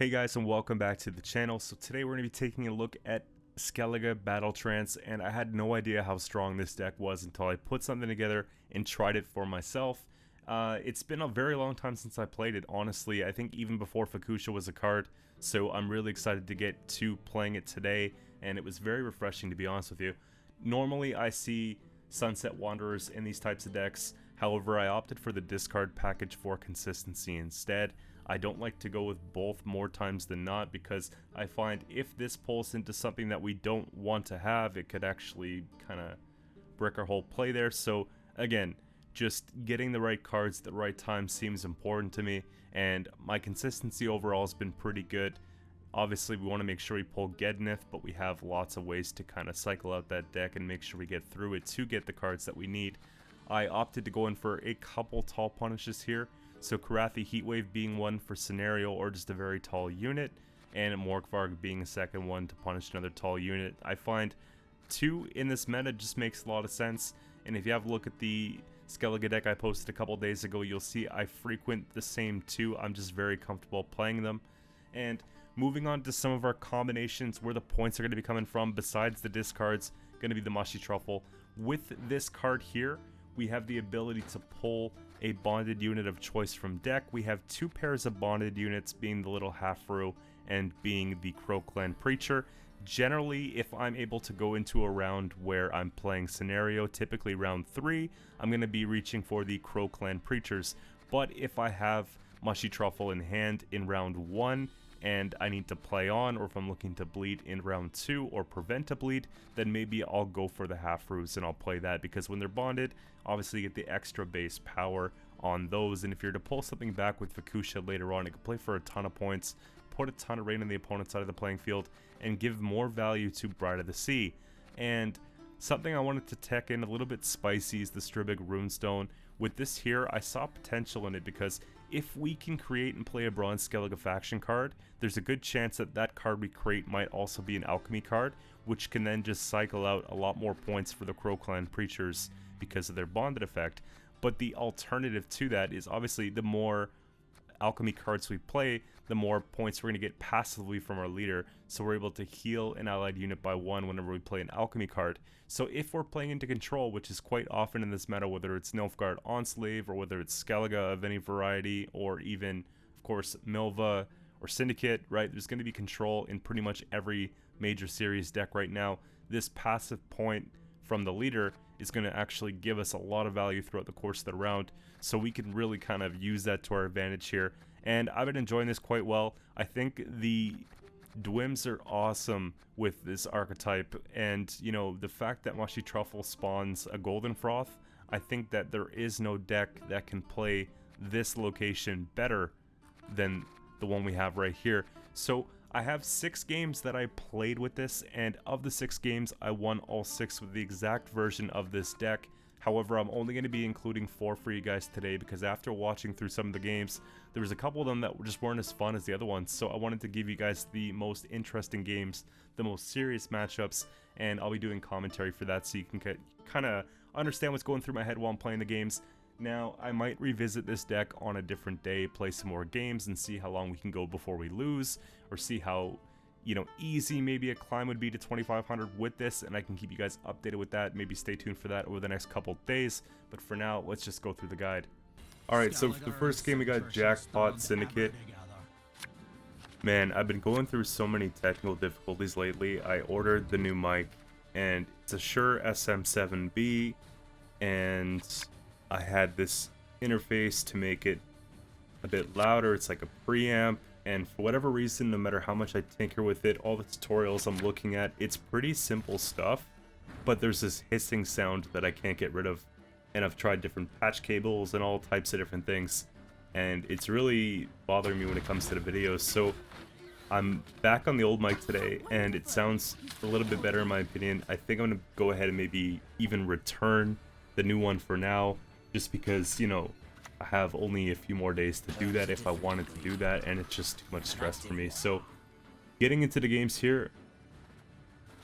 Hey guys, and welcome back to the channel. So today we're going to be taking a look at Skellige Battle Trance, and I had no idea how strong this deck was until I put something together and tried it for myself. It's been a very long time since I played it, honestly. I think even before Fukusha was a card, so I'm really excited to get to playing it today, and it was very refreshing, to be honest with you. Normally I see Sunset Wanderers in these types of decks, however I opted for the discard package for consistency instead. I don't like to go with both more times than not, because I find if this pulls into something that we don't want to have, it could actually kind of brick our whole play there. So again, just getting the right cards at the right time seems important to me, and my consistency overall has been pretty good. Obviously we want to make sure we pull Gednith, but we have lots of ways to kind of cycle out that deck and make sure we get through it to get the cards that we need. I opted to go in for a couple tall punishes here. So Karathi Heatwave being one for scenario or just a very tall unit, and Morkvarg being a second one to punish another tall unit. I find two in this meta just makes a lot of sense, and if you have a look at the Skellige deck I posted a couple days ago, you'll see I frequent the same two. I'm just very comfortable playing them. And moving on to some of our combinations where the points are going to be coming from, besides the discards, going to be the Mushy Truffle. With this card here, we have the ability to pull a bonded unit of choice from deck. We have two pairs of bonded units, being the little Halfru and being the Crow Clan Preacher. Generally, if I'm able to go into a round where I'm playing scenario, typically round 3, I'm going to be reaching for the Crow Clan Preachers. But if I have Mushy Truffle in hand in round 1, and I need to play on, or if I'm looking to bleed in round 2 or prevent a bleed, then maybe I'll go for the Halfroos and I'll play that, because when they're bonded, obviously you get the extra base power on those, and if you're to pull something back with Fukusha later on, it can play for a ton of points, put a ton of rain on the opponent's side of the playing field, and give more value to Bride of the Sea. And something I wanted to tech in a little bit spicy is the Stribig Runestone. With this here, I saw potential in it, because if we can create and play a Bronze Skellige faction card, there's a good chance that that card we create might also be an alchemy card, which can then just cycle out a lot more points for the Crow Clan Preachers because of their bonded effect. But the alternative to that is obviously the more alchemy cards we play, the more points we're going to get passively from our leader, so we're able to heal an allied unit by 1 whenever we play an alchemy card. So if we're playing into control, which is quite often in this meta, whether it's Nilfgaard Enslave or whether it's Skellige of any variety, or even of course Milva or Syndicate, right, there's going to be control in pretty much every major series deck right now. This passive point from the leader is going to actually give us a lot of value throughout the course of the round, so we can really kind of use that to our advantage here. And I've been enjoying this quite well. I think the Dwims are awesome with this archetype, and you know, the fact that Mushy Truffle spawns a Golden Froth, I think that there is no deck that can play this location better than the one we have right here. So I have 6 games that I played with this, and of the 6 games, I won all 6 with the exact version of this deck. However, I'm only going to be including 4 for you guys today, because after watching through some of the games, there was a couple of them that just weren't as fun as the other ones. So I wanted to give you guys the most interesting games, the most serious matchups, and I'll be doing commentary for that, so you can kind of understand what's going through my head while I'm playing the games. Now, I might revisit this deck on a different day, play some more games, and see how long we can go before we lose, or see how, you know, easy maybe a climb would be to 2500 with this, and I can keep you guys updated with that. Maybe stay tuned for that over the next couple days, but for now, let's just go through the guide. Alright, so for the first game we got Jackpot Syndicate. Man, I've been going through so many technical difficulties lately. I ordered the new mic, and it's a Shure SM7B, and I had this interface to make it a bit louder. It's like a preamp, and for whatever reason, no matter how much I tinker with it, all the tutorials I'm looking at, it's pretty simple stuff, but there's this hissing sound that I can't get rid of. And I've tried different patch cables and all types of different things, and it's really bothering me when it comes to the videos. So I'm back on the old mic today, and it sounds a little bit better in my opinion. I think I'm gonna go ahead and maybe even return the new one for now, just because, you know, I have only a few more days to do that if I wanted to do that, and it's just too much stress for me. So getting into the games here,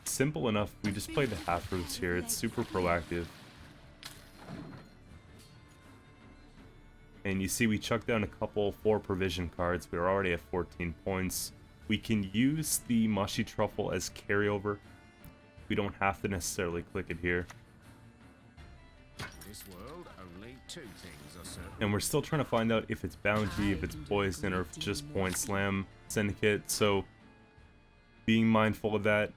simple enough. We just play the Halfroos here. It's super proactive. And you see we chucked down a couple 4 provision cards. We were already at 14 points. We can use the Mushy Truffle as carryover. We don't have to necessarily click it here. This world, only 2 things are certain. And we're still trying to find out if it's bounty, if it's poison, or if it's just point slam syndicate. So being mindful of that.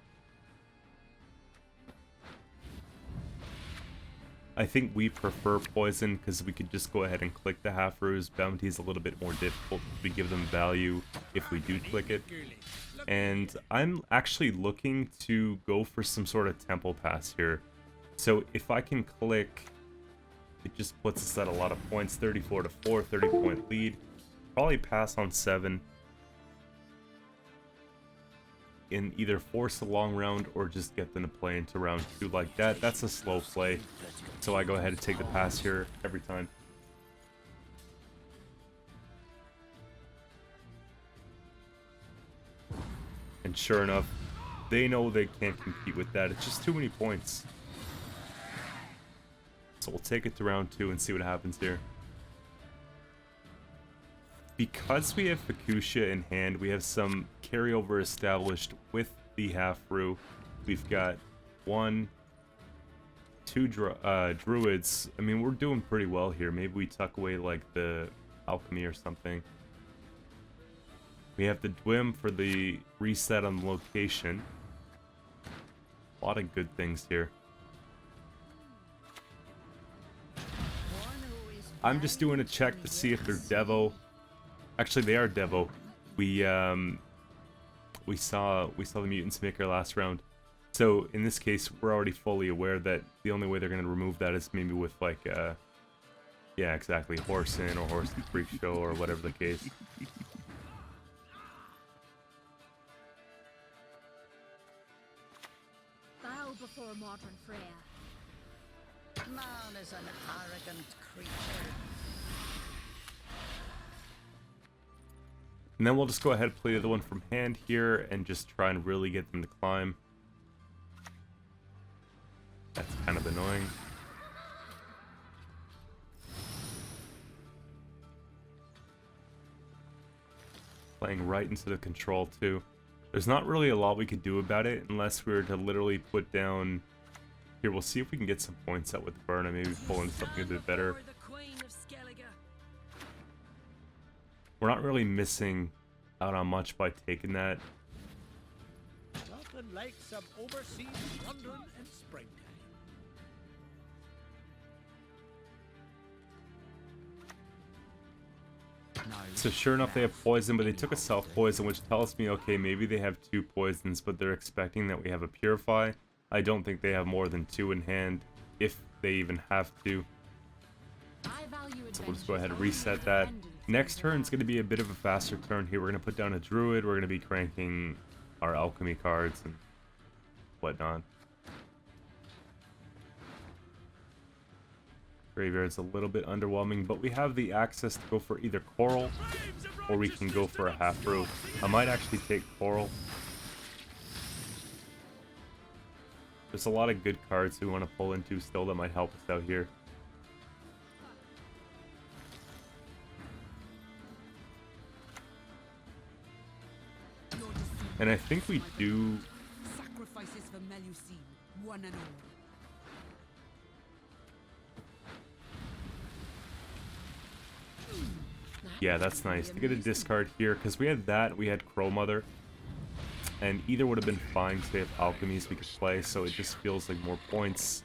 I think we prefer poison because we could just go ahead and click the half ruse. Bounty is a little bit more difficult. We give them value if we do click it. And I'm actually looking to go for some sort of temple pass here. So if I can click, it just puts us at a lot of points. 34 to 4, 30-point lead. Probably pass on 7. And either force a long round or just get them to play into round 2 like that. That's a slow play. So I go ahead and take the pass here every time. And sure enough, they know they can't compete with that. It's just too many points. So we'll take it to round 2 and see what happens here. Because we have Fuchsia in hand, we have some carryover established with the half-brew. We've got 1, 2 druids. I mean, we're doing pretty well here. Maybe we tuck away like the alchemy or something. We have the Dwim for the reset on the location. A lot of good things here. I'm just doing a check to see if they're Devo. Actually, they are Devo. We saw the mutants make our last round. So in this case, we're already fully aware that the only way they're gonna remove that is maybe with like yeah, exactly, horse in or horse in freak show or whatever the case. Bow before modern Freya. Man is an arrogant creature. And then we'll just go ahead and play the other one from hand here and just try and really get them to climb. That's kind of annoying. Playing right into the control too. There's not really a lot we could do about it unless we were to literally put down... Here, we'll see if we can get some points out with Burn and maybe pull in something a bit better. We're not really missing out on much by taking that. Nothing like some overseas wandering in springtime. So sure enough, they have poison, but they took a self-poison, which tells me, okay, maybe they have 2 poisons, but they're expecting that we have a Purify. I don't think they have more than 2 in hand, if they even have to. So we'll just go ahead and reset that. Next turn is going to be a bit of a faster turn here. We're going to put down a Druid. We're going to be cranking our alchemy cards and whatnot. Graveyard's a little bit underwhelming, but we have the access to go for either Coral or we can go for a half-brew. I might actually take Coral. There's a lot of good cards we want to pull into still that might help us out here. And I think we do... Sacrifices for Melusine, one and all. Yeah, that's nice. To get a discard here, because we had that, we had Crow Mother. And either would have been fine because we have alchemies we could play, so it just feels like more points.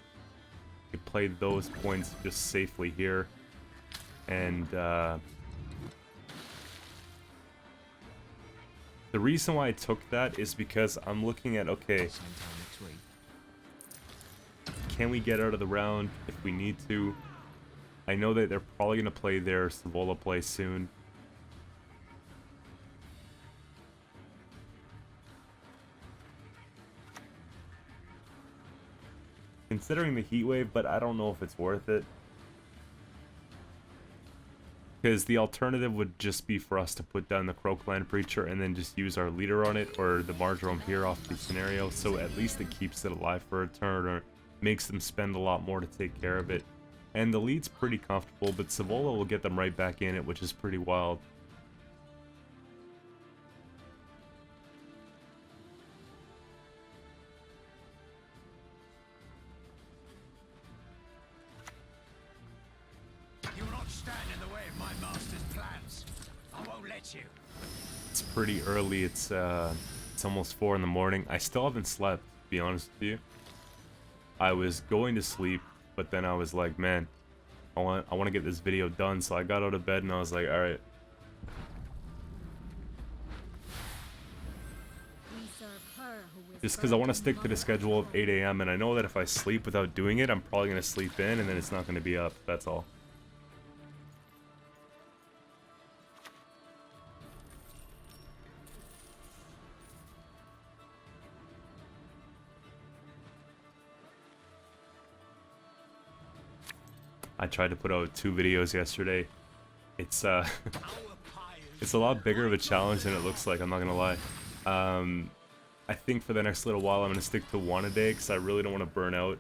We could play those points just safely here. And the reason why I took that is because I'm looking at, okay, can we get out of the round if we need to? I know that they're probably going to play their Savola play soon. Considering the heat wave, but I don't know if it's worth it. Because the alternative would just be for us to put down the Croakland Preacher and then just use our leader on it, or the Marjoram here off the scenario, so at least it keeps it alive for a turn, or makes them spend a lot more to take care of it. And the lead's pretty comfortable, but Savola will get them right back in it, which is pretty wild. You will not stand in the way of my master's plans. I won't let you. It's pretty early. It's almost 4 in the morning. I still haven't slept, to be honest with you. I was going to sleep, but then I was like, man, I want to get this video done. So I got out of bed and I was like, all right. Just because I want to stick to the schedule of 8 a.m. and I know that if I sleep without doing it, I'm probably going to sleep in and then it's not going to be up. That's all. I tried to put out 2 videos yesterday. It's it's a lot bigger of a challenge than it looks like, I'm not gonna lie. I think for the next little while I'm gonna stick to 1 a day because I really don't want to burn out.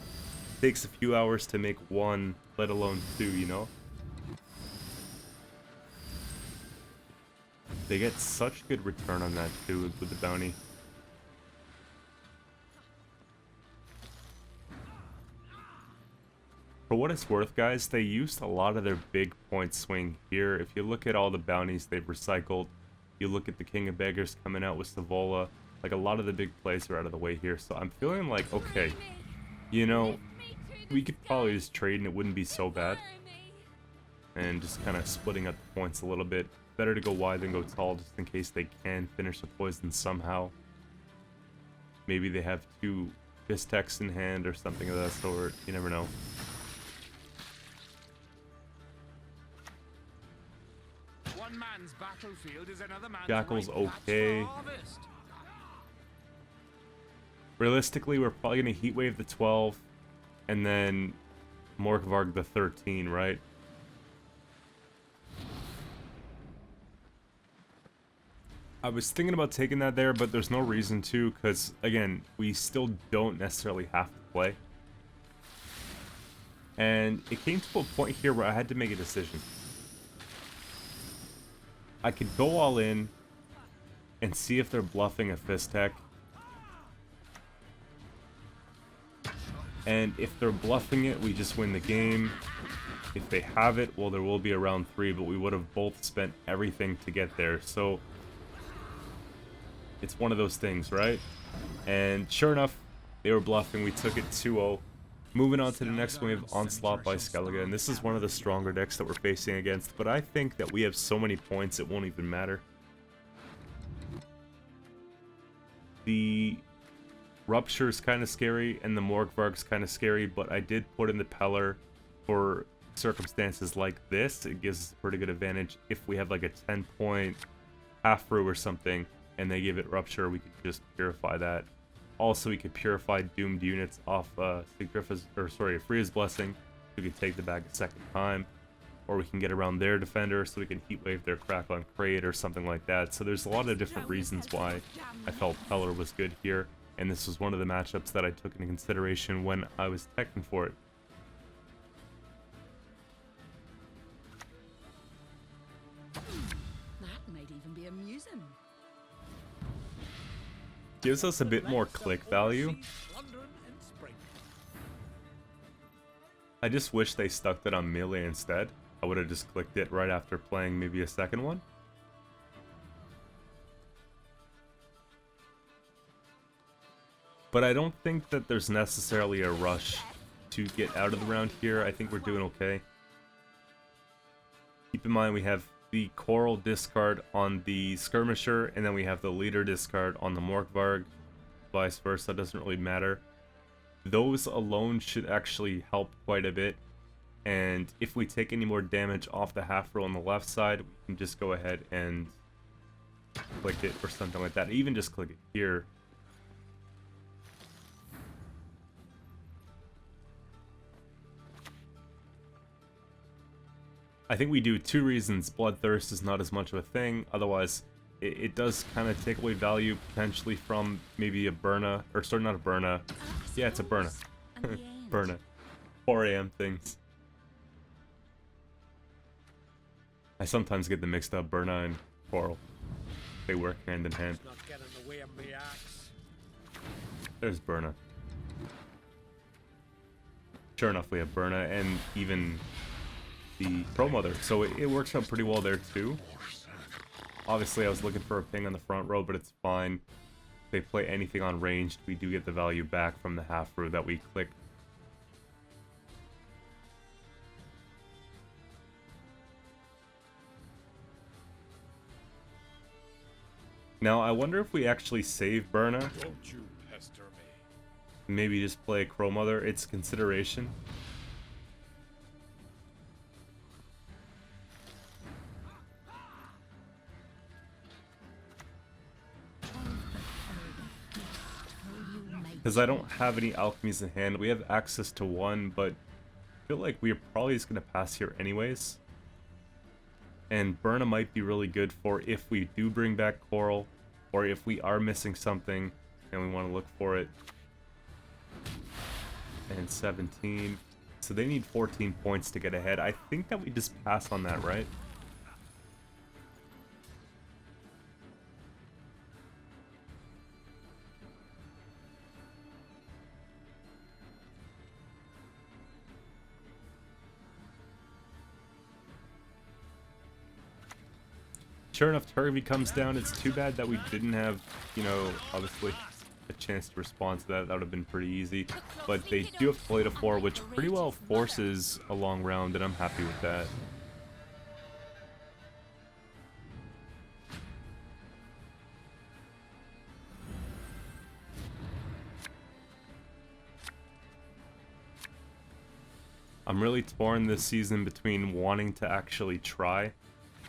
It takes a few hours to make 1, let alone 2, you know? They get such good return on that too with the bounty. For what it's worth, guys, they used a lot of their big point swing here. If you look at all the bounties they've recycled, you look at the King of Beggars coming out with Savola, like a lot of the big plays are out of the way here. So I'm feeling like, okay, you know, we could probably just trade and it wouldn't be so bad. And just kind of splitting up the points a little bit. Better to go wide than go tall just in case they can finish the poison somehow. Maybe they have 2 Fist Techs in hand or something of that sort. You never know. One man's battlefield is another man's Jackal's ripe patch okay. for harvest. Realistically, we're probably going to Heatwave the 12 and then Morkvarg the 13, right? I was thinking about taking that there, but there's no reason to, because, again, we still don't necessarily have to play. And it came to a point here where I had to make a decision. I could go all in and see if they're bluffing a Fist Tech. And if they're bluffing it, we just win the game. If they have it, well, there will be a round 3, but we would have both spent everything to get there. So it's one of those things, right? And sure enough, they were bluffing. We took it 2-0. Moving on to the next one, we have Onslaught by Skellige, and this is one of the stronger decks that we're facing against, but I think that we have so many points it won't even matter. The Rupture is kind of scary, and the Morkvarg's kind of scary, but I did put in the Peller for circumstances like this. It gives us a pretty good advantage. If we have like a 10-point half-brew or something, and they give it Rupture, we could just purify that. Also, we could purify doomed units off Freya's Blessing. We could take the bag a second time. Or we can get around their defender so we can Heatwave their Crackle on Crate or something like that. So there's a lot of different reasons why I felt Peller was good here. And this was one of the matchups that I took into consideration when I was teching for it. That might even be amusing. Gives us a bit more click value. I just wish they stuck that on melee instead. I would have just clicked it right after playing maybe a second one. But I don't think that there's necessarily a rush to get out of the round here. I think we're doing okay. Keep in mind we have the Coral discard on the Skirmisher, and then we have the Leader discard on the Morkvarg. Vice versa, doesn't really matter. Those alone should actually help quite a bit. And if we take any more damage off the half row on the left side, we can just go ahead and click it or something like that. Even just click it here. I think we do 2 reasons. Bloodthirst is not as much of a thing. Otherwise, it does kind of take away value potentially from maybe a Burna. Or sorry, not a Burna. Yeah, it's a Burna. Burna. 4 a.m. things. I sometimes get them mixed up, Berna and Coral. They work hand in hand. Not get in the way of me axe. There's Berna. Sure enough, we have Berna and even the Pro Mother, so it works out pretty well there too. Obviously, I was looking for a ping on the front row, but it's fine. If they play anything on ranged, we do get the value back from the half row that we clicked. Now, I wonder if we actually save Berna. Don't you pester me. Maybe just play Crow Mother. It's consideration. Because I don't have any alchemies in hand. We have access to one, but I feel like we're probably just going to pass here anyways. And Berna might be really good for if we do bring back Coral, or if we are missing something and we want to look for it. And 17. So they need 14 points to get ahead. I think that we just pass on that, right? Sure enough, Turvy comes down. It's too bad that we didn't have, you know, obviously a chance to respond to that. That would have been pretty easy. But they do have to play to 4, which pretty well forces a long round, and I'm happy with that. I'm really torn this season between wanting to actually try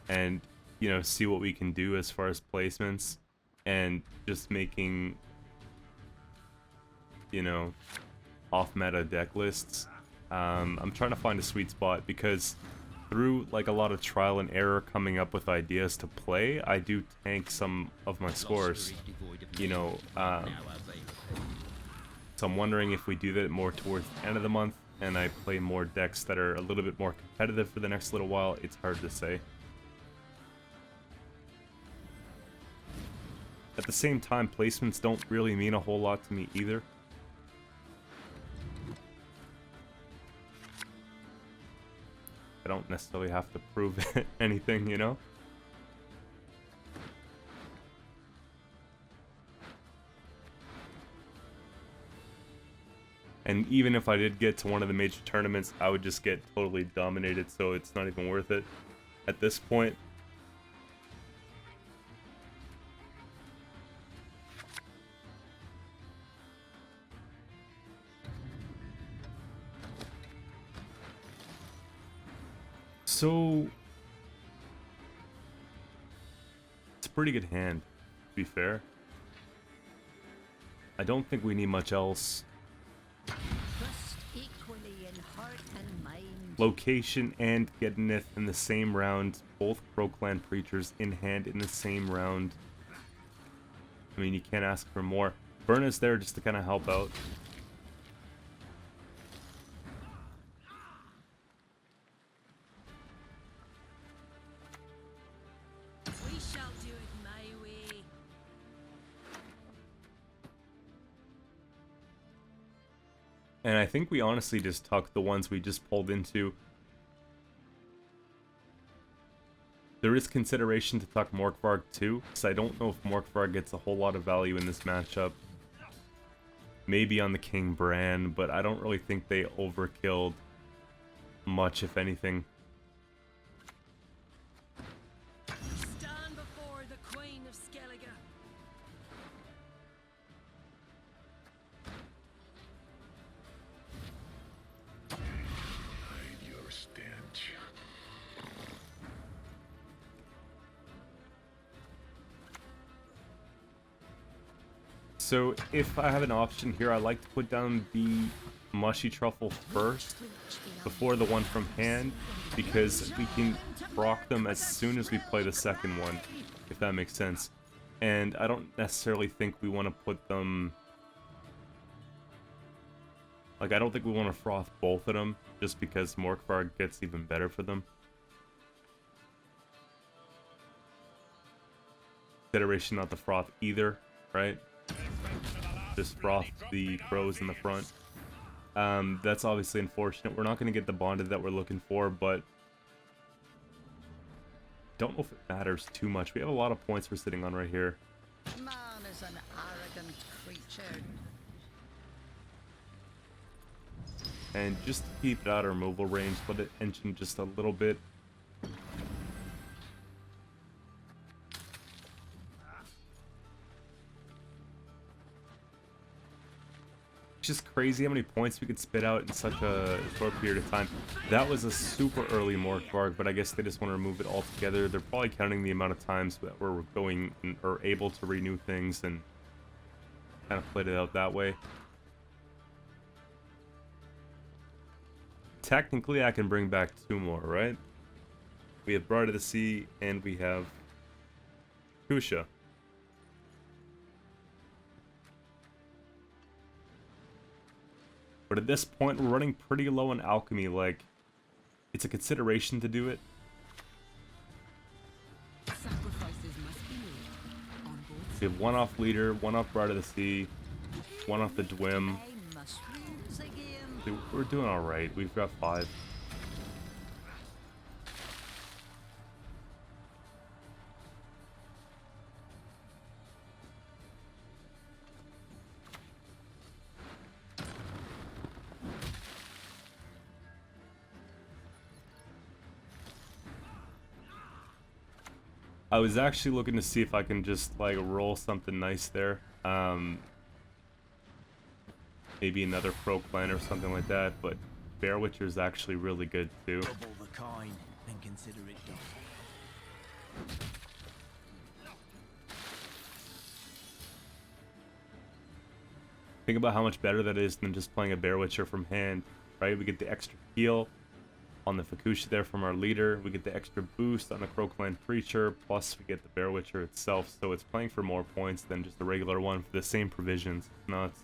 and, you know, see what we can do as far as placements and just making, you know, off-meta deck lists. I'm trying to find a sweet spot because through like a lot of trial and error coming up with ideas to play, I do tank some of my scores, you know, so I'm wondering if we do that more towards the end of the month and I play more decks that are a little bit more competitive for the next little while. It's hard to say. At the same time, placements don't really mean a whole lot to me either. I don't necessarily have to prove anything, you know? And even if I did get to one of the major tournaments, I would just get totally dominated, so it's not even worth it at this point. So, it's a pretty good hand, to be fair. I don't think we need much else. Trust equally in heart and mind. Location and Gednith in the same round. Both Crow Clan Preachers in hand in the same round. I mean, you can't ask for more. Berna's there just to kind of help out. We shall do it my way. And I think we honestly just tuck the ones we just pulled into. There is consideration to tuck Morkvarg too, because I don't know if Morkvarg gets a whole lot of value in this matchup. Maybe on the King Bran, but I don't really think they overkilled much, if anything. Stand before the Queen of Skellige. Hide your stench. So if I have an option here, I like to put down the Mushy Truffle first, before the one from hand, because we can proc them as soon as we play the second one, if that makes sense. And I don't necessarily think we want to put them Like, I don't think we want to froth both of them, just because Morkvarg gets even better for them. Federation not the froth either, right? Just froth the crows in the front. That's obviously unfortunate. We're not going to get the bonded that we're looking for, but don't know if it matters too much. We have a lot of points we're sitting on right here. Man is an arrogant creature. And just to keep it out of removal range, let it engine just a little bit. It's just crazy how many points we could spit out in such a short period of time. That was a super early Morkvarg, but I guess they just want to remove it altogether. They're probably counting the amount of times that we're going or able to renew things and kind of played it out that way. Technically, I can bring back 2 more, right? We have Bride of the Sea, and we have Kusha. But at this point, we're running pretty low on alchemy. Like, it's a consideration to do it. Sacrifices must be made. On both We have 1 off Leader, 1 off Bride of the Sea, 1 off the Dwim. mushrooms again. Dude, we're doing alright. We've got 5. I was actually looking to see if I can just like roll something nice there. Maybe another Pro Clan or something like that, but Bear Witcher is actually really good too. Double the coin and consider it done. Think about how much better that is than just playing a Bear Witcher from hand, right? We get the extra heal on the Fukusha there from our leader. We get the extra boost on the Crow Clan Preacher, plus we get the Bear Witcher itself. So it's playing for more points than just a regular one for the same provisions. It's nuts.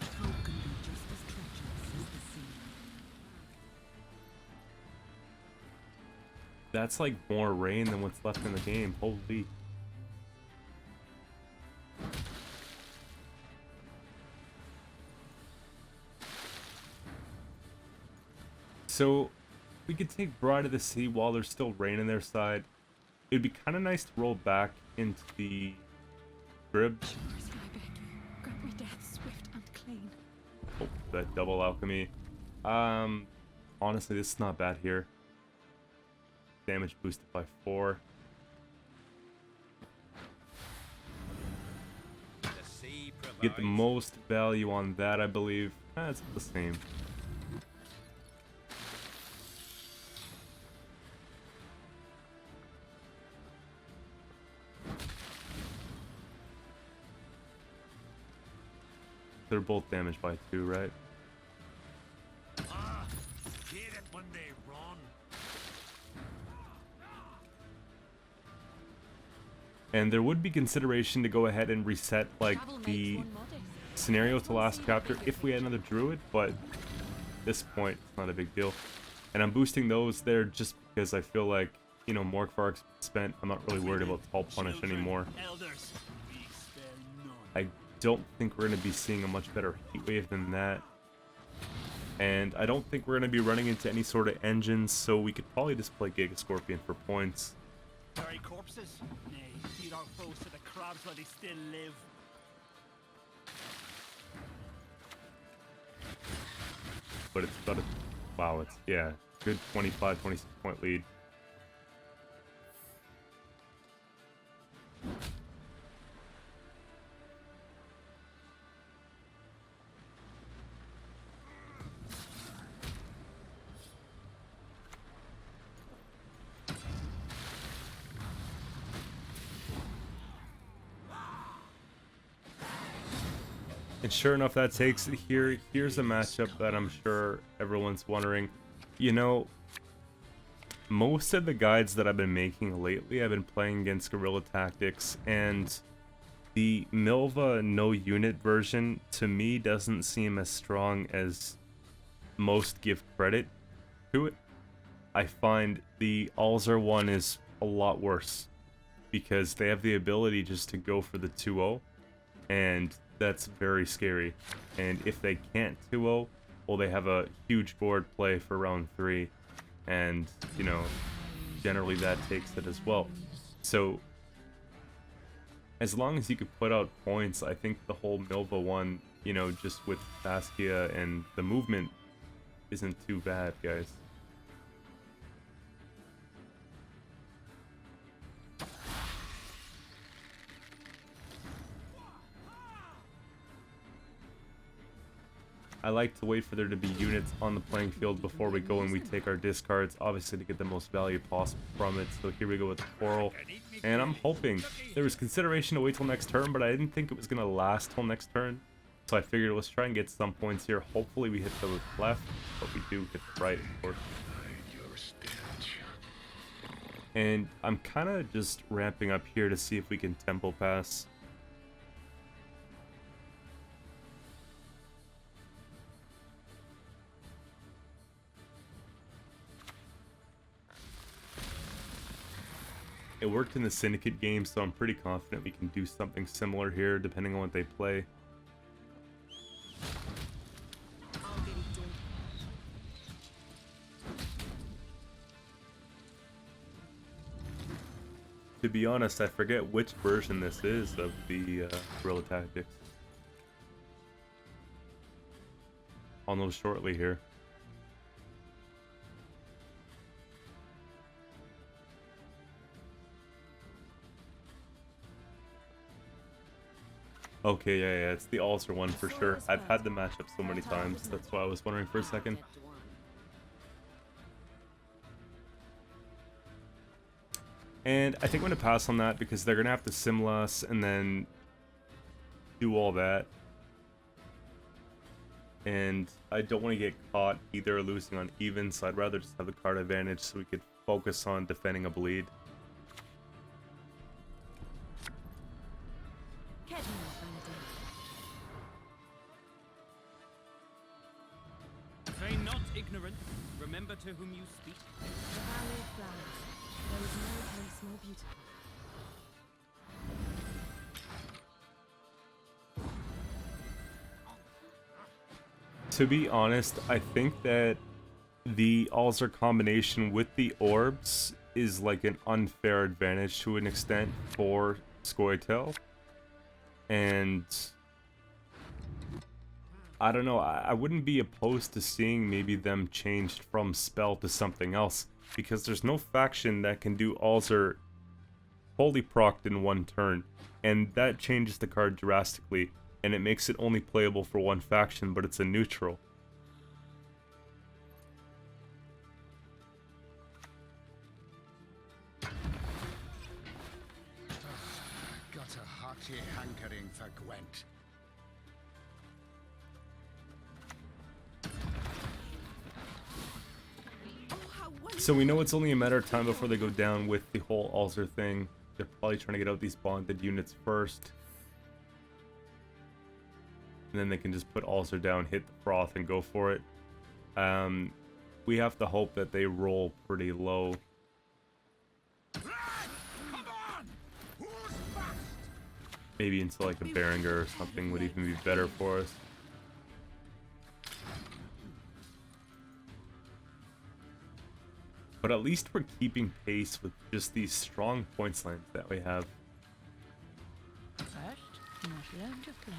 Folk can be just as treacherous as the sea. That's like more rain than what's left in the game. Holy. So we could take Bride of the Sea while there's still rain on their side. It'd be kind of nice to roll back into the Grib. Grant me death swift and clean. Oh, that double alchemy. Honestly, this is not bad here. Damage boosted by 4. The sea Get the most value on that, I believe. It's the same. They're both damaged by 2, right? Get it when they run. And there would be consideration to go ahead and reset like Travel makes the one modest. scenario to last chapter if we had another druid, but at this point it's not a big deal. And I'm boosting those there just because I feel like, you know, Morkvarg's spent. I'm not really worried about Tall Punish anymore. Elders, we spare none. I don't think we're going to be seeing a much better heat wave than that. And I don't think we're going to be running into any sort of engines, so we could probably just play Giga Scorpion for points. Bury corpses? Nay, feed our foes to the crabs while they still live. But it's got a... Wow, it's... Yeah, good 25, 26 point lead. And sure enough, that takes it here. Here's a matchup that I'm sure everyone's wondering. You know, most of the guides that I've been making lately, I've been playing against guerrilla tactics, and the Milva no unit version to me doesn't seem as strong as most give credit to it. I find the Alzar one is a lot worse because they have the ability just to go for the 2-0, and that's very scary. And if they can't 2-0, well, they have a huge board play for round 3, and you know, generally that takes it as well. So as long as you could put out points, I think the whole Milva one, you know, just with Saskia and the movement isn't too bad, guys. I like to wait for there to be units on the playing field before we go and we take our discards, obviously to get the most value possible from it. So here we go with the Coral, and I'm hoping there was consideration to wait till next turn, but I didn't think it was gonna last till next turn. So I figured let's try and get some points here. Hopefully we hit the left, but we do hit the right, of course. And I'm kind of just ramping up here to see if we can tempo pass. It worked in the Syndicate game, so I'm pretty confident we can do something similar here, depending on what they play. To be honest, I forget which version this is of the Guerilla Tactics. I'll know shortly here. Okay, yeah, it's the Alzar one for sure. I've had the matchup so many times, that's why I was wondering for a second. And I think I'm going to pass on that because they're going to have to sim us and then do all that. And I don't want to get caught either losing on even, so I'd rather just have the card advantage so we could focus on defending a bleed. Feign not ignorant. Remember to whom you speak. The valley of flowers. There is no place more beautiful. To be honest, I think that the Alzar combination with the orbs is like an unfair advantage to an extent for Scoia'tael. And I don't know, I wouldn't be opposed to seeing maybe them changed from spell to something else, because there's no faction that can do Alzar fully procced in one turn, and that changes the card drastically, and it makes it only playable for one faction, but it's a neutral. Got a hearty hankering for Gwent. So we know it's only a matter of time before they go down with the whole Alzar thing. They're probably trying to get out these bonded units first. And then they can just put Alzar down, hit the froth, and go for it. We have to hope that they roll pretty low. Maybe into like a Berenger or something would even be better for us. But at least we're keeping pace with just these strong points lines that we have. First, you must learn to fletch.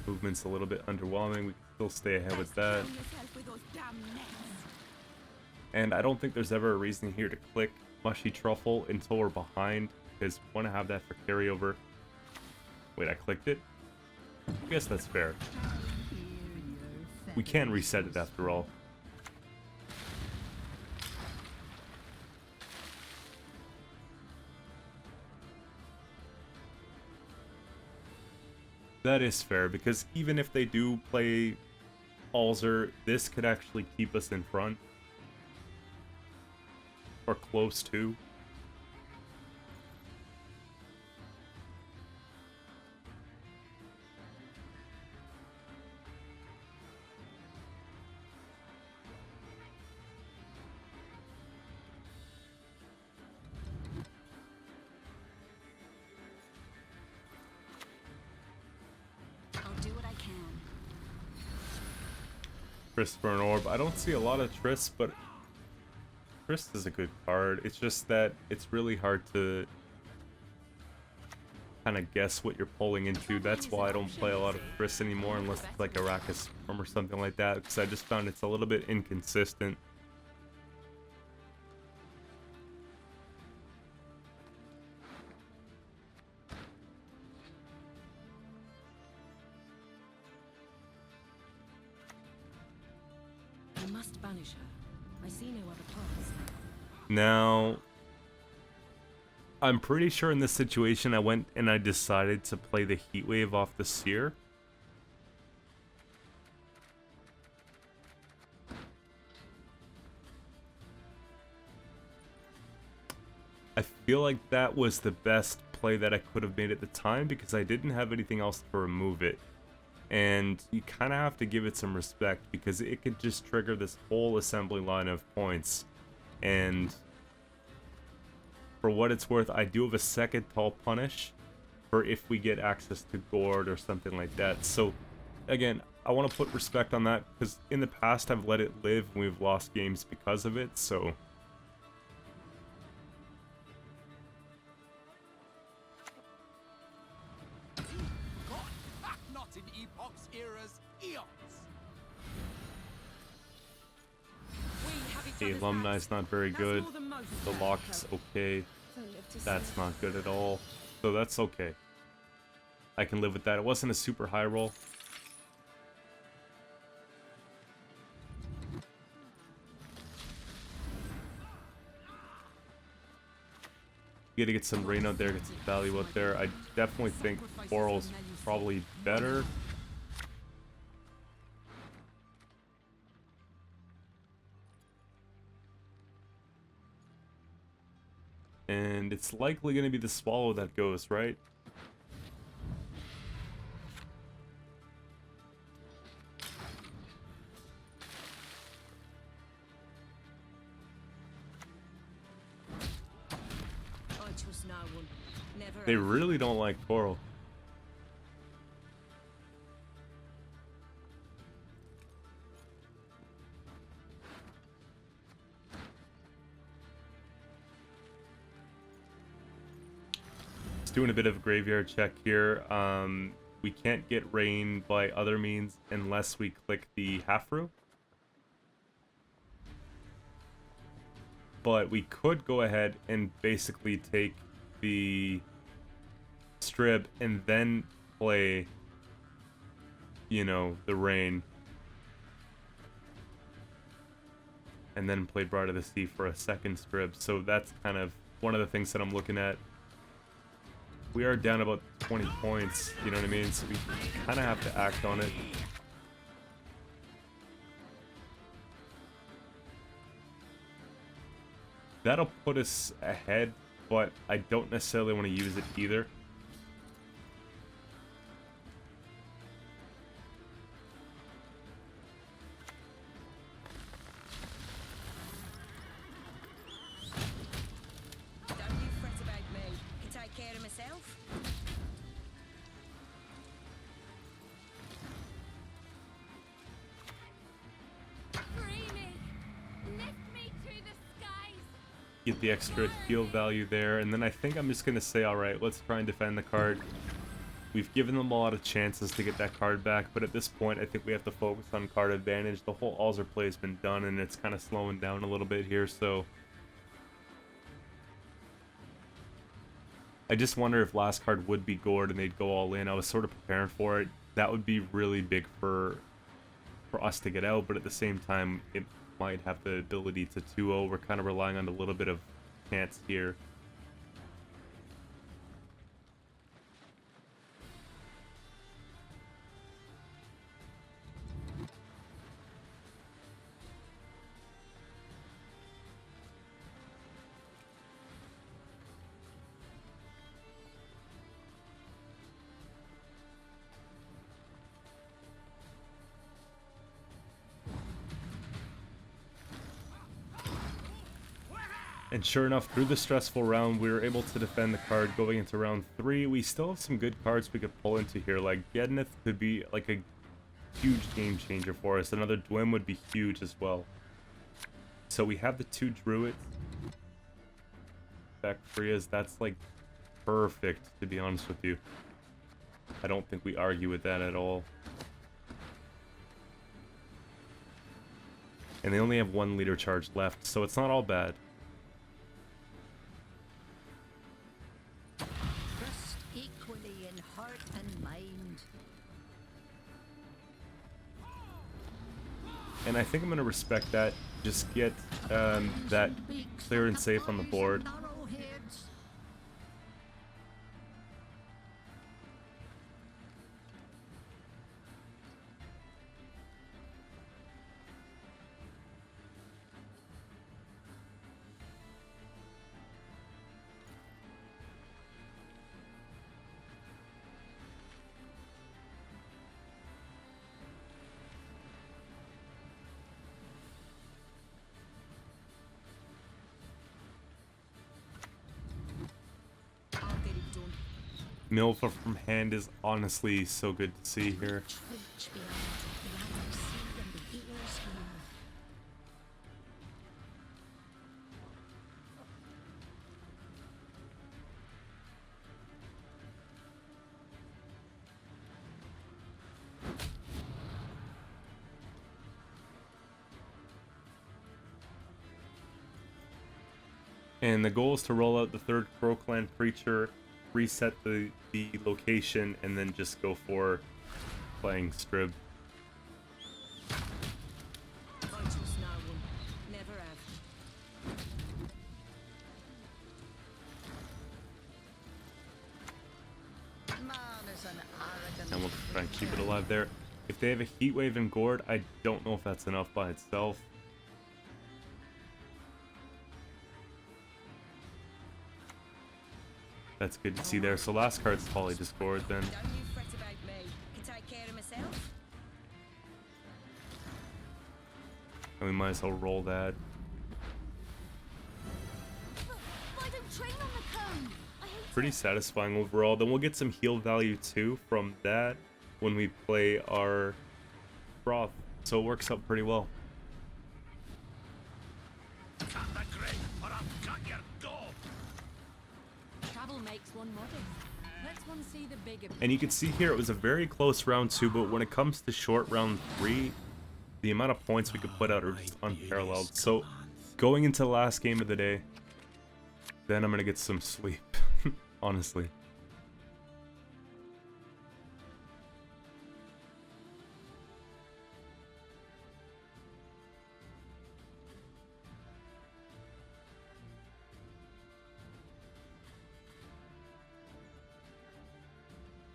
Movement's a little bit underwhelming. We can still stay ahead with that. And I don't think there's ever a reason here to click Mushy Truffle until we're behind, because we want to have that for carryover. Wait, I clicked it? I guess that's fair. We can reset it after all. That is fair, because even if they do play Alzar, this could actually keep us in front. or close to. I'll do what I can. Triss for an orb. I don't see a lot of Triss, but Triss is a good card. It's just that it's really hard to kind of guess what you're pulling into. That's why I don't play a lot of Triss anymore unless it's like Arrakis Storm or something like that, because I just found it's a little bit inconsistent. I must banish her. I see no other paths. Now, I'm pretty sure in this situation I went and I decided to play the Heatwave off the Seer. I feel like that was the best play that I could have made at the time because I didn't have anything else to remove it. And you kind of have to give it some respect because it could just trigger this whole assembly line of points. And for what it's worth, I do have a second Tall Punish for if we get access to Gourd or something like that. So again, I want to put respect on that because in the past I've let it live and we've lost games because of it. So Not in epochs, eras, eons. the alumni's not very good. The lock's okay. That's not good at all. So that's okay. I can live with that. It wasn't a super high roll. You gotta get some rain out there, get some value out there. I definitely think Coral's probably better. And it's likely gonna be the Swallow that goes, right? I trust no one. Never They ever. really don't like Coral. Doing a bit of a graveyard check here. We can't get rain by other means unless we click the Halfru. But we could go ahead and basically take the Strib and then play, you know, the rain. And then play Bride of the Sea for a second Strib. So that's kind of one of the things that I'm looking at. We are down about 20 points, you know what I mean? So we kind of have to act on it. That'll put us ahead, but I don't necessarily want to use it either. Don't you fret about me. Can take care of myself. Free me! Lift me to the skies! Get the extra heal value there, and then I think I'm just going to say, alright, let's try and defend the card. We've given them a lot of chances to get that card back, but at this point I think we have to focus on card advantage. The whole Alzur play has been done, and it's kind of slowing down a little bit here, so I just wonder if last card would be Gourd and they'd go all in. I was sort of preparing for it. That would be really big for us to get out, but at the same time, it might have the ability to 2-0. We're kind of relying on a little bit of chance here. And sure enough, through the stressful round, we were able to defend the card going into round 3. We still have some good cards we could pull into here. Like, Gednith could be like a huge game changer for us. Another Dwim would be huge as well. So we have the 2 Druids. Bactrias, that's like perfect, to be honest with you. I don't think we argue with that at all. And they only have 1 leader charge left, so it's not all bad. Trust equally in heart and mind. And I think I'm going to respect that. Just get that clear and safe on the board. Milfa from hand is honestly so good to see here. Twitch beyond the eyes see and the ears hear. And the goal is to roll out the 3rd Crow Clan creature, reset the location, and then just go for playing Strib. I trust no one. Never have. Man is an arrogant. And we'll try and keep it alive there. If they have a Heat Wave and Gourd, I don't know if that's enough by itself. That's good to see there. So last card's Poly Discord then. Don't you fret about me. Can take care of myself. And we might as well roll that. Why don't train on the cone? I hate Pretty satisfying overall. Then we'll get some heal value too from that when we play our Froth. So it works out pretty well. Cut the grid, or I'll cut your gob. Travel makes one modest. Let's one see the bigger. And you can see here it was a very close round 2, but when it comes to short round 3, the amount of points we could put out are just unparalleled. So going into the last game of the day, then I'm going to get some sleep, honestly.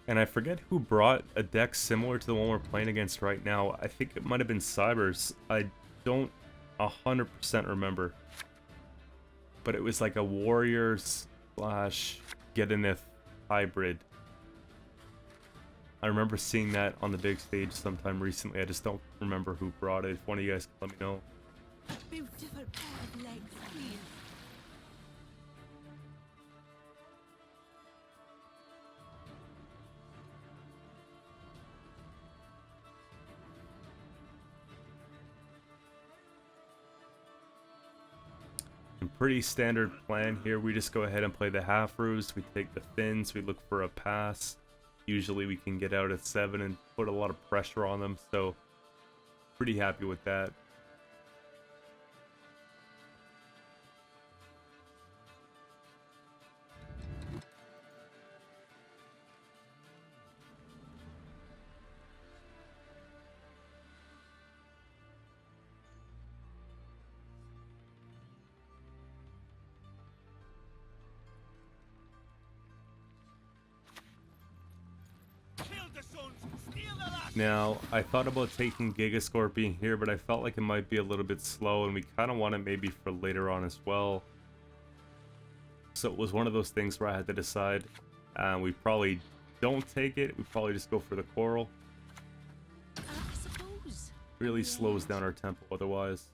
And I forget who brought a deck similar to the one we're playing against right now. I think it might have been Cybers. I don't 100% remember. But it was like a Warriors / Gednith hybrid. I remember seeing that on the big stage sometime recently. I just don't remember who brought it. If one of you guys can let me know. Beautiful pair of legs, please. Pretty standard plan here. We just go ahead and play the half roost. We take the fins. We look for a pass. Usually we can get out at 7 and put a lot of pressure on them. So pretty happy with that. Now, I thought about taking Giga Scorpion here, but I felt like it might be a little bit slow, and we kind of want it maybe for later on as well. So it was one of those things where I had to decide. We probably don't take it. We probably just go for the Coral. I suppose. Really slows down our tempo otherwise.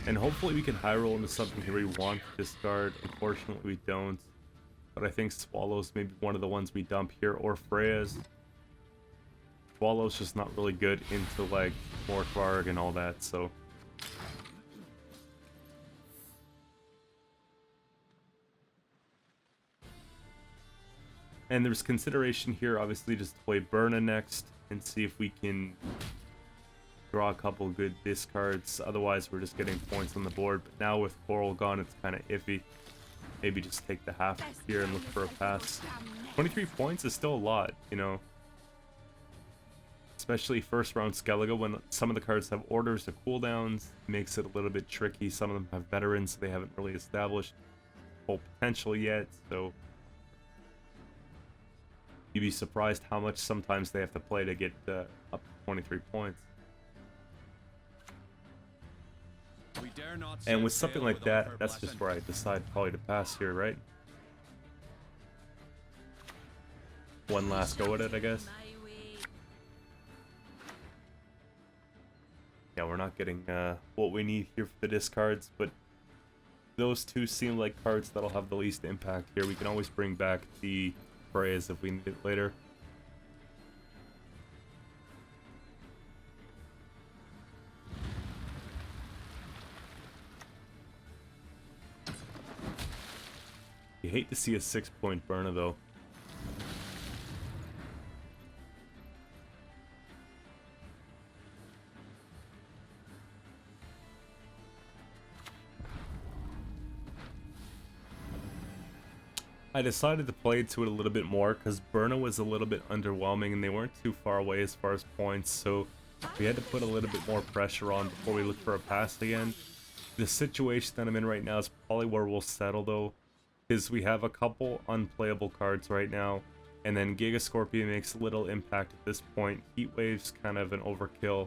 And hopefully we can high roll into something here we want to discard. Unfortunately we don't. But I think Swallow's maybe one of the ones we dump here, or Freya's. Swallow's just not really good into like Morkvarg and all that, so. And there's consideration here, obviously, just to play Burna next and see if we can draw a couple good discards. Otherwise, we're just getting points on the board. But now with Coral gone, it's kind of iffy. Maybe just take the half here and look for a pass. 23 points is still a lot, you know. Especially first round Skellige, when some of the cards have orders or cooldowns, makes it a little bit tricky. Some of them have veterans, so they haven't really established full potential yet, so you'd be surprised how much sometimes they have to play to get up to 23 points. And with something like that, that's just where I decide probably to pass here, right? One last go at it, I guess. Yeah, we're not getting what we need here for the discards, but those two seem like cards that'll have the least impact here. We can always bring back the Freya's if we need it later. You hate to see a 6-point burner though. I decided to play into it a little bit more because Burna was a little bit underwhelming and they weren't too far away as far as points, so we had to put a little bit more pressure on before we look for a pass again. The situation that I'm in right now is probably where we'll settle though, because we have a couple unplayable cards right now, and then Giga Scorpion makes little impact at this point. Heat Wave's kind of an overkill.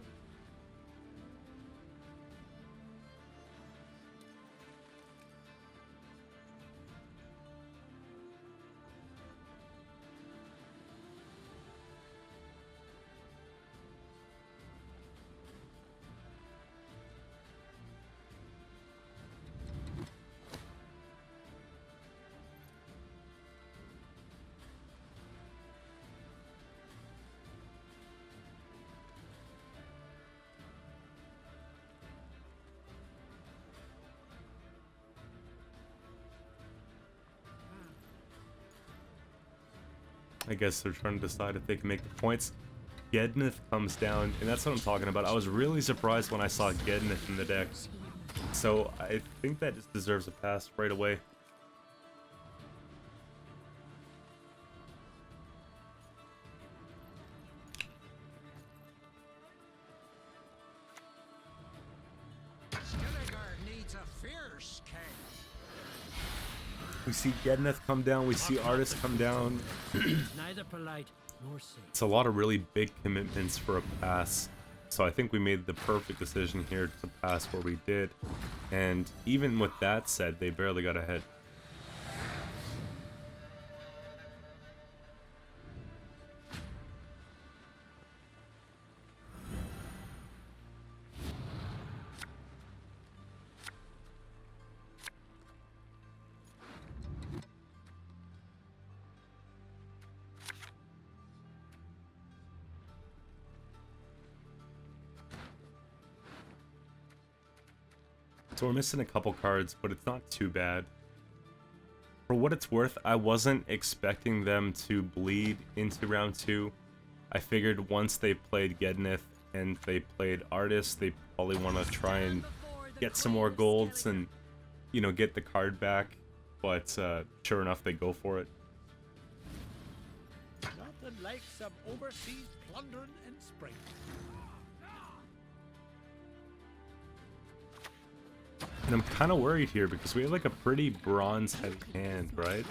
I guess they're trying to decide if they can make the points. Gednith comes down, and that's what I'm talking about. I was really surprised when I saw Gednith in the deck. So I think that just deserves a pass right away. Skellige needs a fierce king. We see Gednith come down, we see Artist come down. Neither polite nor safe. It's a lot of really big commitments for a pass. So I think we made the perfect decision here to pass where we did. And even with that said, they barely got ahead. So we're missing a couple cards, but it's not too bad. For what it's worth, I wasn't expecting them to bleed into round 2. I figured once they played Gednith and they played Artist, they probably want to try and get some more golds and, you know, get the card back. But sure enough, they go for it. Nothing like some overseas plundering in spring. And I'm kind of worried here because we have like a pretty bronze heavy hand, right?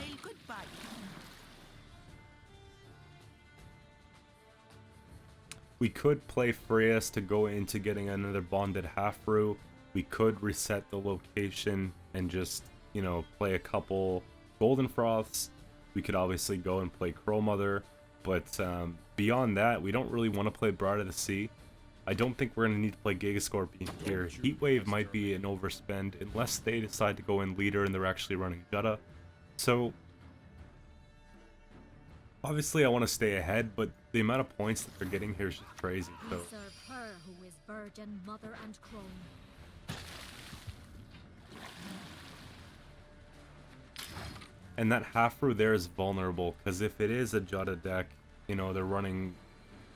We could play Freya's to go into getting another bonded half-brew. We could reset the location and just, you know, play a couple Golden Froths. We could obviously go and play Crow Mother, but beyond that, we don't really want to play Bride of the Sea. I don't think we're going to need to play Giga Scorpion here. Heatwave might be an overspend unless they decide to go in leader and they're actually running Jutta. So, obviously I want to stay ahead, but the amount of points that they're getting here is just crazy. So, Serve her who is virgin, mother, and crone. and that half-brew there is vulnerable, because if it is a Jutta deck, you know, they're running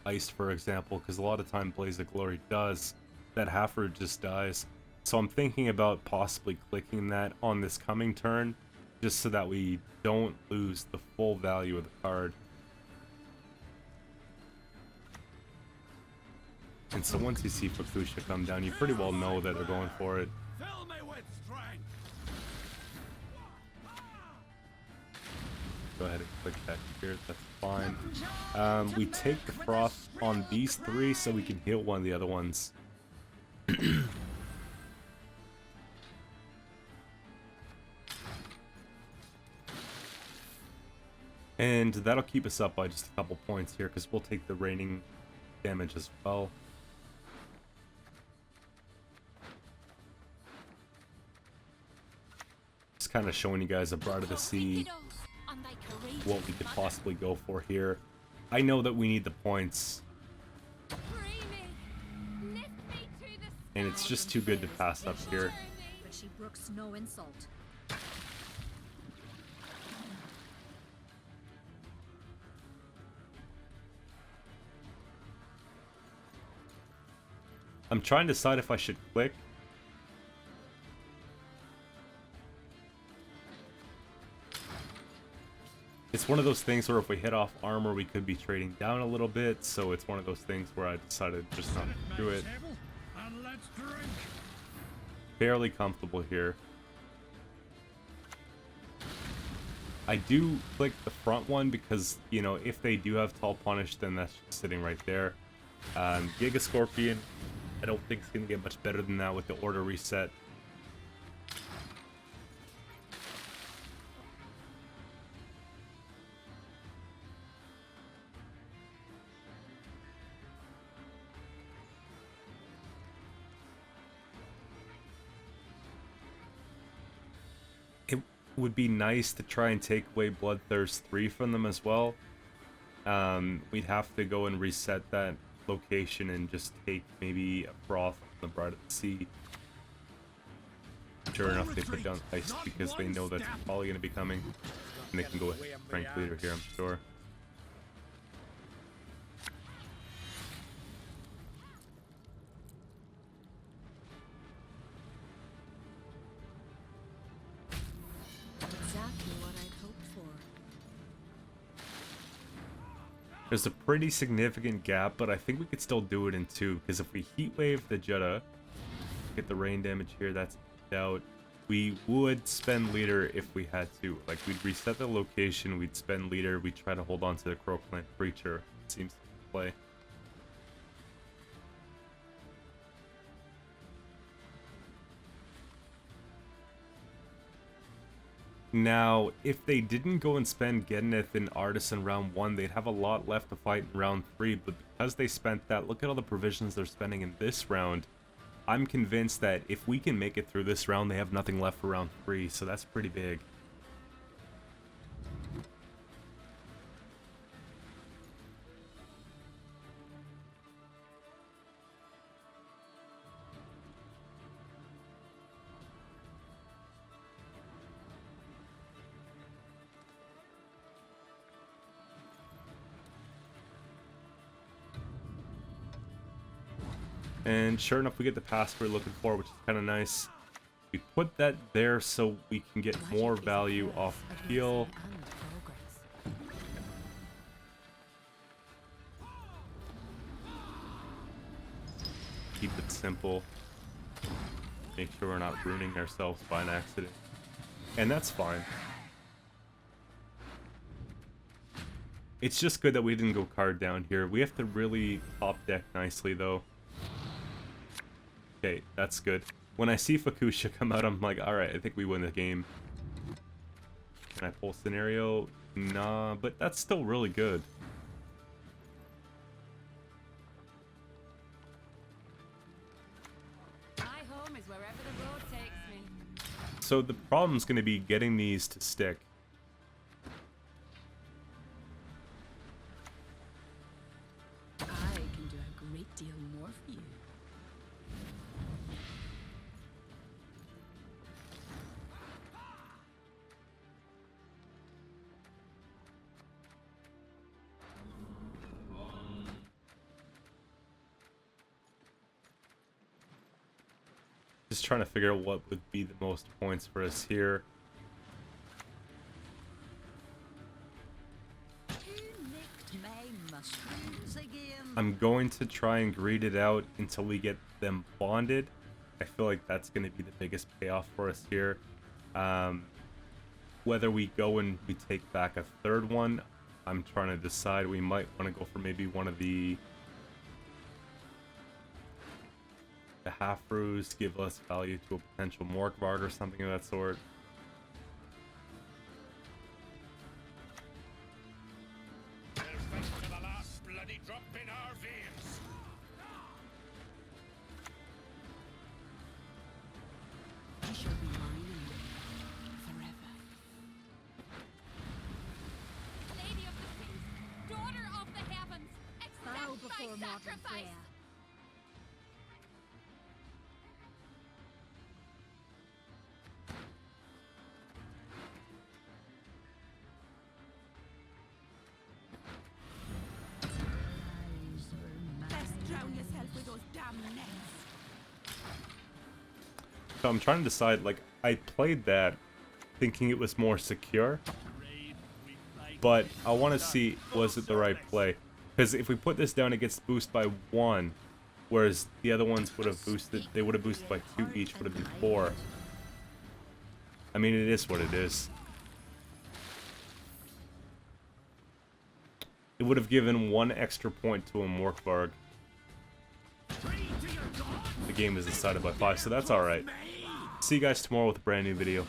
Ice, for example, because a lot of time Blaze of Glory does, that half-brew just dies. So I'm thinking about possibly clicking that on this coming turn, just so that we don't lose the full value of the card. And so once you see Fukusha come down, you pretty well know that they're going for it. Fill me with strength. Go ahead and click that here, that's fine. We take the Froth on these three so we can heal one of the other ones. And that'll keep us up by just a couple points here, because we'll take the raining damage as well. Just kind of showing you guys a Bride of the Sea what we could possibly go for here. I know that we need the points, and it's just too good to pass up here. But she brooks no insult. I'm trying to decide if I should click. It's one of those things where if we hit off armor, we could be trading down a little bit, so it's one of those things where I decided just not to do it. And let's drink. Fairly comfortable here. I do click the front one because, you know, if they do have Tall Punish, then that's just sitting right there. Giga Scorpion, I don't think it's going to get much better than that with the order reset. It would be nice to try and take away Bloodthirst 3 from them as well. We'd have to go and reset that location and just take maybe a Froth from the Bride of the Sea. Sure enough, they put down Ice because they know that's probably going to be coming. And they can go with Frank Leader here, I'm sure. Exactly what I'd hoped for. There's a pretty significant gap, but I think we could still do it in two, because if we Heat Wave the Jutta, get the rain damage here, that's out. We would spend Leader if we had to. Like, we'd reset the location, we'd spend Leader, we'd try to hold on to the Crow Clan Creature. It seems to play. Now, if they didn't go and spend Gedneth and Artis in round 1, they'd have a lot left to fight in round 3, but because they spent that, look at all the provisions they're spending in this round. I'm convinced that if we can make it through this round, they have nothing left for round 3, so that's pretty big. And sure enough, we get the pass we're looking for, which is kind of nice. We put that there so we can get more value off the heal. Keep it simple. Make sure we're not ruining ourselves by an accident. And that's fine. It's just good that we didn't go card down here. We have to really top deck nicely, though. Okay, that's good. When I see Fukusha come out, I'm like, alright, I think we win the game. Can I pull scenario? Nah, but that's still really good. farm is wherever the road takes me. So the problem's going to be getting these to stick. I can do a great deal more for you. Just trying to figure out what would be the most points for us here. I'm going to try and greed it out until we get them bonded. I feel like that's going to be the biggest payoff for us here. Whether we go and we take back a third one, I'm trying to decide. We might want to go for maybe one of the half-brews, give less value to a potential Morkvarg or something of that sort. We'll fight to the last bloody drop in our veins. You shall be mine and mine forever. Lady of the Seas, daughter of the heavens, Bow accept before my mortal sacrifice. prayer. Best drown yourself with those damn nets. So I'm trying to decide, like, I played that thinking it was more secure, but I want to see, was it the right play? Because if we put this down, it gets boosted by 1, whereas the other ones would have boosted, they would have boosted by 2 each, would have been 4. I mean, it is what it is. It would have given 1 extra point to a Morkvarg. The game is decided by 5, so that's alright. See you guys tomorrow with a brand new video.